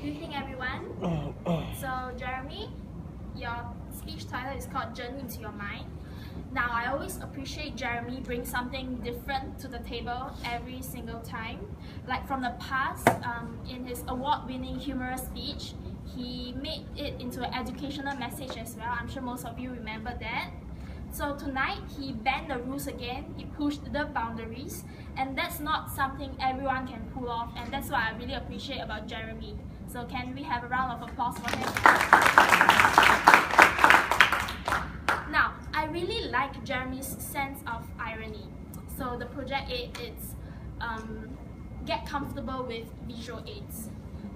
Good evening, everyone. So, Jeremy, your speech title is called Journey into Your Mind. Now, I always appreciate Jeremy brings something different to the table every single time. Like from the past, in his award-winning humorous speech, he made it into an educational message as well. I'm sure most of you remember that. So tonight, he bent the rules again, he pushed the boundaries, and that's not something everyone can pull off, and that's what I really appreciate about Jeremy. So can we have a round of applause for him? Now, I really like Jeremy's sense of irony. So the project it's get comfortable with visual aids.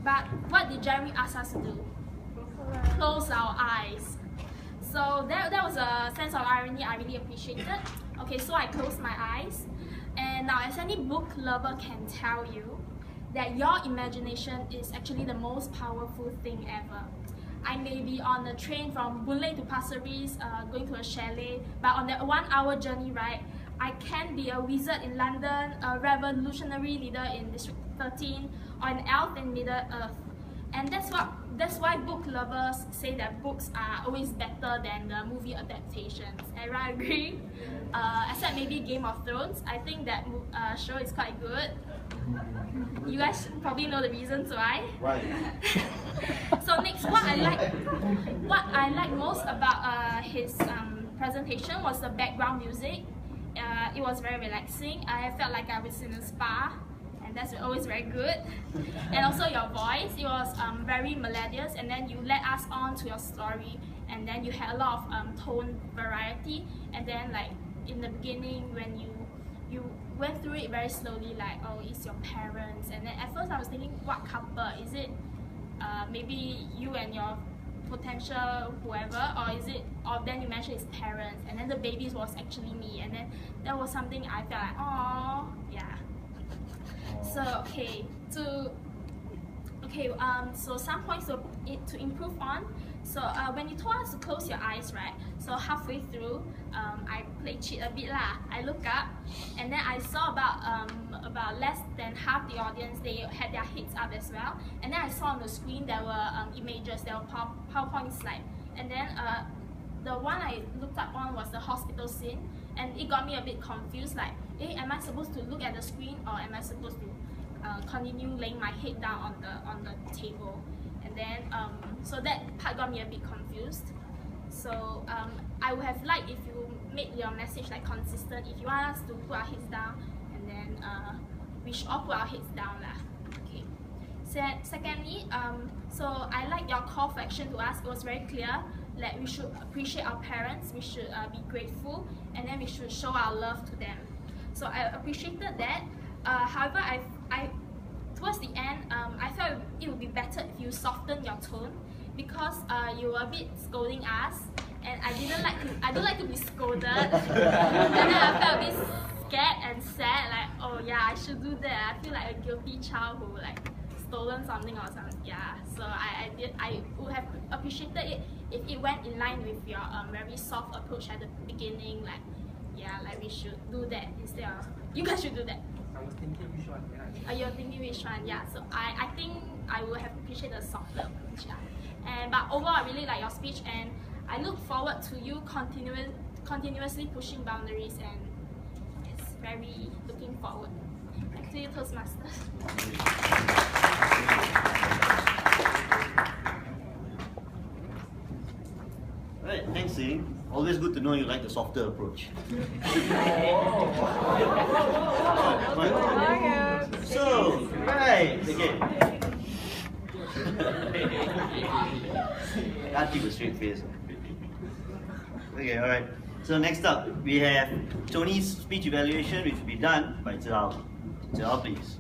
But what did Jeremy ask us to do? Close our eyes. So that was a sense of irony I really appreciated. Okay, so I closed my eyes. And now, as any book lover can tell you, that your imagination is actually the most powerful thing ever. I may be on a train from Boon Lay to Pasir Ris, going to a chalet, but on that 1 hour journey, right, I can be a wizard in London, a revolutionary leader in District 13, or an elf in Middle Earth. And that's why book lovers say that books are always better than the movie adaptations. Everyone agree? Except maybe Game of Thrones. I think that show is quite good. You guys probably know the reasons why. Right. So next, what I like most about his presentation was the background music. It was very relaxing. I felt like I was in a spa, and that's always very good. And also your voice, it was very melodious, and then you led us on to your story, and then you had a lot of tone variety, and then like in the beginning when you went through it very slowly, like, oh, it's your parents, and then at first I was thinking, what couple? Is it maybe you and your potential whoever, or is it, or then you mentioned his parents, and then the babies was actually me, and then that was something I felt like, oh, yeah. So so some points to improve on. So when you told us to close your eyes, right? So halfway through, I played cheat a bit lah. I look up, and then I saw about less than half the audience, they had their heads up as well. And then I saw on the screen there were images, there were PowerPoint slides. And then the one I looked up on was the hospital scene, and it got me a bit confused. Like, hey, am I supposed to look at the screen, or am I supposed to continue laying my head down on the table? And then so that part got me a bit confused. So I would have liked if you made your message like consistent. If you want us to put our heads down, and then we should all put our heads down lah. Okay. Secondly, so I like your call for action to us. It was very clear that we should appreciate our parents. We should be grateful, and then we should show our love to them. So I appreciated that. However, I towards the end, I felt it would be better if you soften your tone, because you were a bit scolding us, and I don't like to be scolded. And then I felt a bit scared and sad, like, oh yeah, I should do that. I feel like a guilty child who like stolen something or something. Yeah, so I would have appreciated it if it went in line with your very soft approach at the beginning. Like, yeah, like we should do that instead of, you guys should do that. I was thinking which one. You're thinking which one? Yeah. So I think I would have appreciated a softer approach. Yeah. But overall, I really like your speech, and I look forward to you continuously pushing boundaries, and it's very looking forward. Back to you, Toastmasters. Alright, thanks, Ying. Always good to know you like the softer approach. So, right, again. Can't keep a straight face. Okay, alright. So next up, we have Tony's speech evaluation, which will be done by Zhao. Zhao, please.